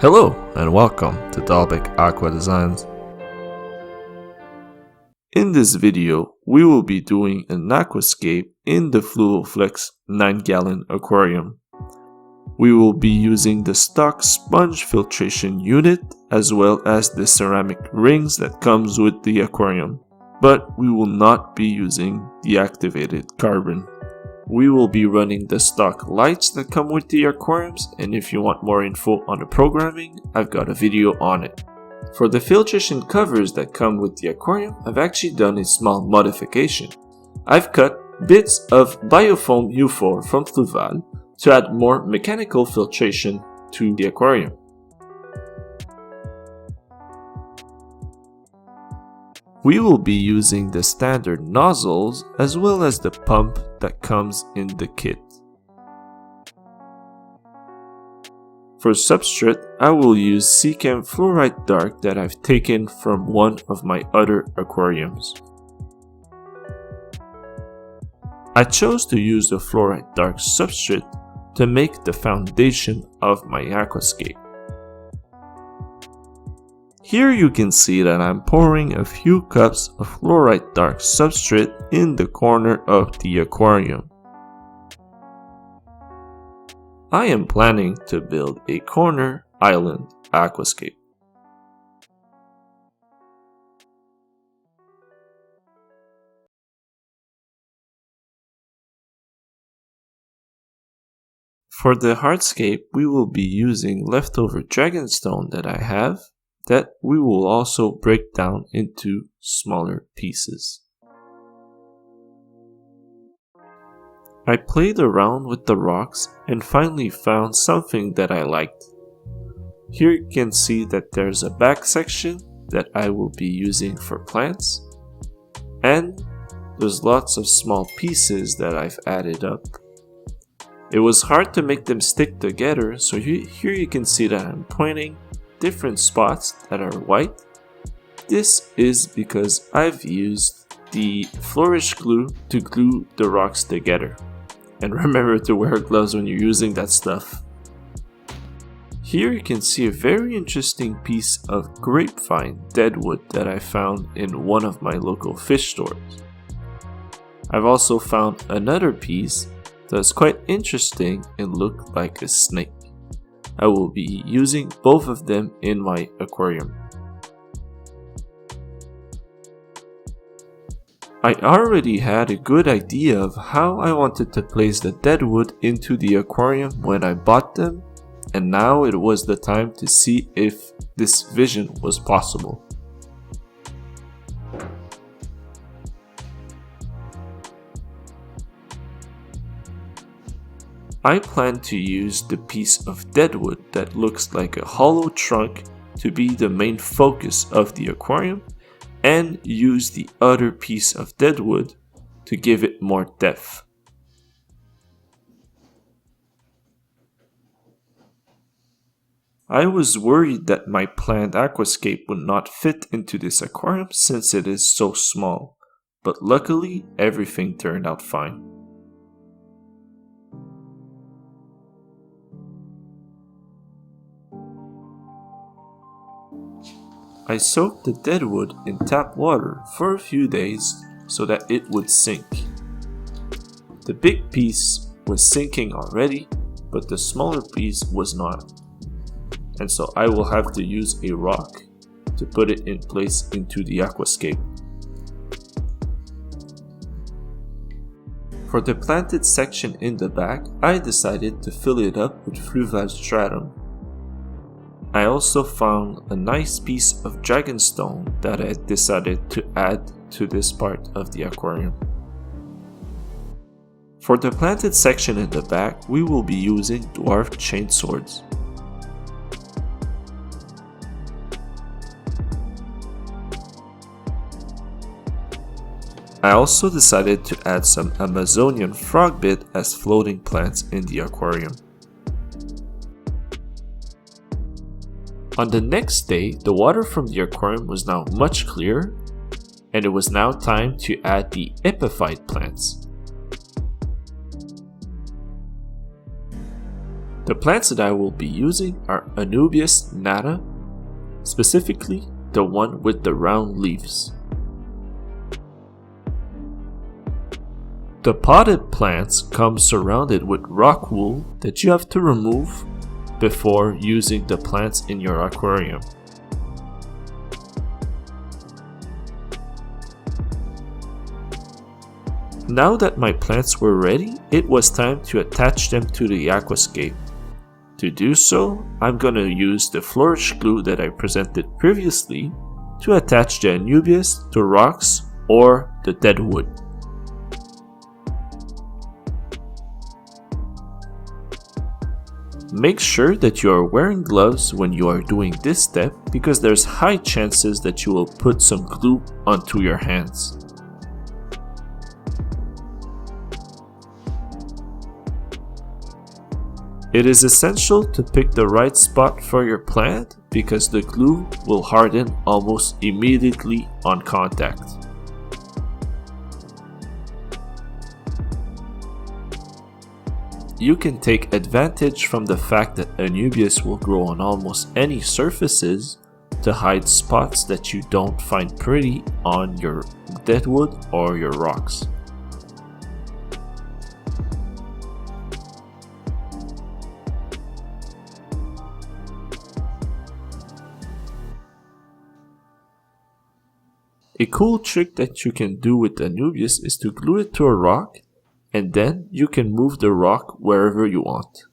Hello and welcome to Dalbec Aqua Designs. In this video, we will be doing an aquascape in the Fluoflex 9-gallon aquarium. We will be using the stock sponge filtration unit as well as the ceramic rings that comes with the aquarium, but we will not be using the activated carbon. We will be running the stock lights that come with the aquariums, and if you want more info on the programming, I've got a video on it. For the filtration covers that come with the aquarium, I've actually done a small modification. I've cut bits of Biofoam U4 from Fluval to add more mechanical filtration to the aquarium. We will be using the standard nozzles as well as the pump that comes in the kit. For substrate, I will use Seachem Fluorite Dark that I've taken from one of my other aquariums. I chose to use the Fluorite Dark substrate to make the foundation of my aquascape. Here you can see that I'm pouring a few cups of Fluorite Dark substrate in the corner of the aquarium. I am planning to build a corner island aquascape. For the hardscape, we will be using leftover dragonstone that I have, that we will also break down into smaller pieces. I played around with the rocks and finally found something that I liked. Here you can see that there's a back section that I will be using for plants, and there's lots of small pieces that I've added up. It was hard to make them stick together, so here you can see that I'm pointing different spots that are white. This is because I've used the Flourish glue to glue the rocks together. And remember to wear gloves when you're using that stuff. Here you can see a very interesting piece of grapevine deadwood that I found in one of my local fish stores. I've also found another piece that's quite interesting and looked like a snake. I will be using both of them in my aquarium. I already had a good idea of how I wanted to place the deadwood into the aquarium when I bought them, and now it was the time to see if this vision was possible. I plan to use the piece of deadwood that looks like a hollow trunk to be the main focus of the aquarium, and use the other piece of deadwood to give it more depth. I was worried that my planned aquascape would not fit into this aquarium since it is so small, but luckily everything turned out fine. I soaked the deadwood in tap water for a few days so that it would sink. The big piece was sinking already, but the smaller piece was not. And so I will have to use a rock to put it in place into the aquascape. For the planted section in the back, I decided to fill it up with Fluval stratum. I also found a nice piece of dragonstone that I decided to add to this part of the aquarium. For the planted section in the back, we will be using dwarf chainswords. I also decided to add some Amazonian frogbit as floating plants in the aquarium. On the next day, the water from the aquarium was now much clearer, and it was now time to add the epiphyte plants. The plants that I will be using are Anubias nata, specifically the one with the round leaves. The potted plants come surrounded with rock wool that you have to remove before using the plants in your aquarium. Now that my plants were ready, it was time to attach them to the aquascape. To do so, I'm gonna use the flourish glue that I presented previously to attach the Anubias to rocks or the dead wood. Make sure that you are wearing gloves when you are doing this step because there's high chances that you will put some glue onto your hands. It is essential to pick the right spot for your plant because the glue will harden almost immediately on contact. You can take advantage from the fact that Anubias will grow on almost any surfaces to hide spots that you don't find pretty on your deadwood or your rocks. A cool trick that you can do with Anubias is to glue it to a rock, and then you can move the rock wherever you want.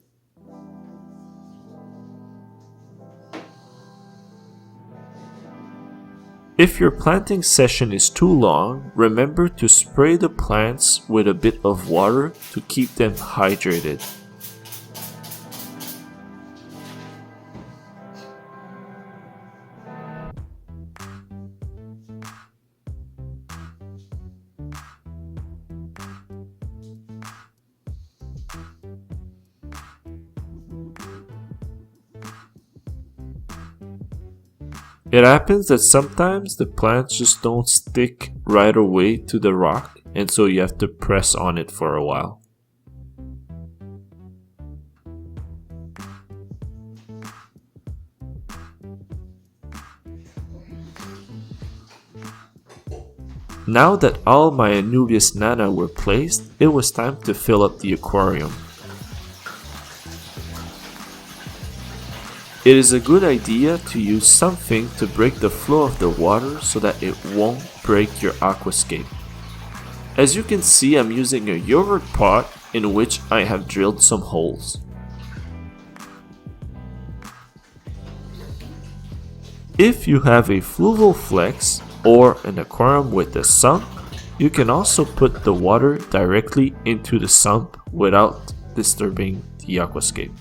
If your planting session is too long, remember to spray the plants with a bit of water to keep them hydrated. It happens that sometimes the plants just don't stick right away to the rock, and so you have to press on it for a while. Now that all my Anubias nata were placed, it was time to fill up the aquarium. It is a good idea to use something to break the flow of the water so that it won't break your aquascape. As you can see, I'm using a yogurt pot in which I have drilled some holes. If you have a fluval flex or an aquarium with a sump, you can also put the water directly into the sump without disturbing the aquascape.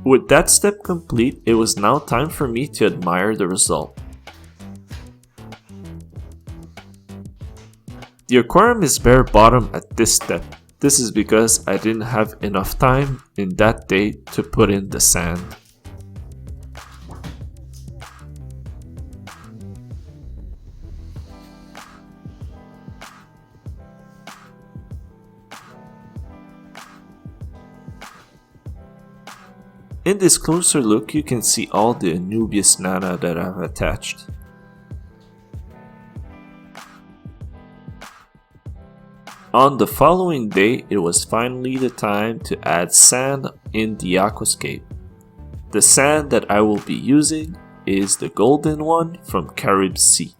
With that step complete, it was now time for me to admire the result. The aquarium is bare bottom at this step. This is because I didn't have enough time in that day to put in the sand. In this closer look, you can see all the Anubias nata that I've attached. On the following day, it was finally the time to add sand in the aquascape. The sand that I will be using is the golden one from Carib Sea.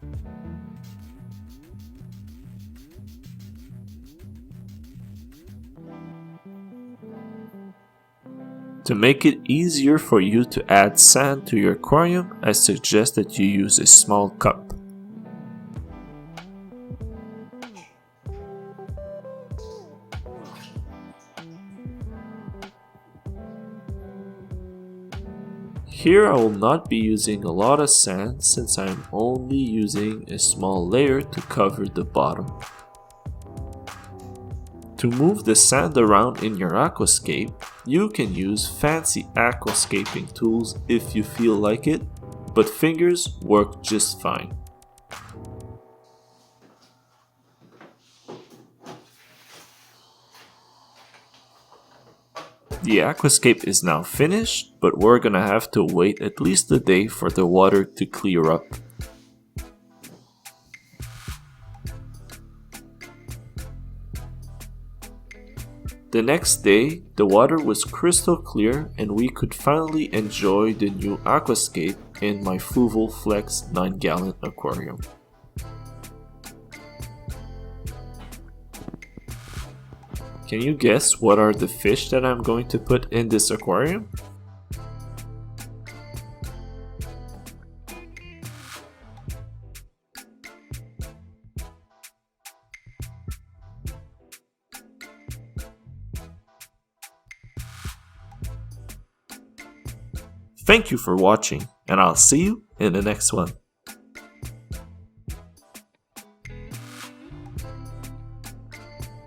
To make it easier for you to add sand to your aquarium, I suggest that you use a small cup. Here I will not be using a lot of sand since I am only using a small layer to cover the bottom. To move the sand around in your aquascape, you can use fancy aquascaping tools if you feel like it, but fingers work just fine. The aquascape is now finished, but we're gonna have to wait at least a day for the water to clear up. The next day, the water was crystal clear and we could finally enjoy the new aquascape in my Fuval Flex 9-gallon aquarium. Can you guess what are the fish that I'm going to put in this aquarium? Thank you for watching, and I'll see you in the next one.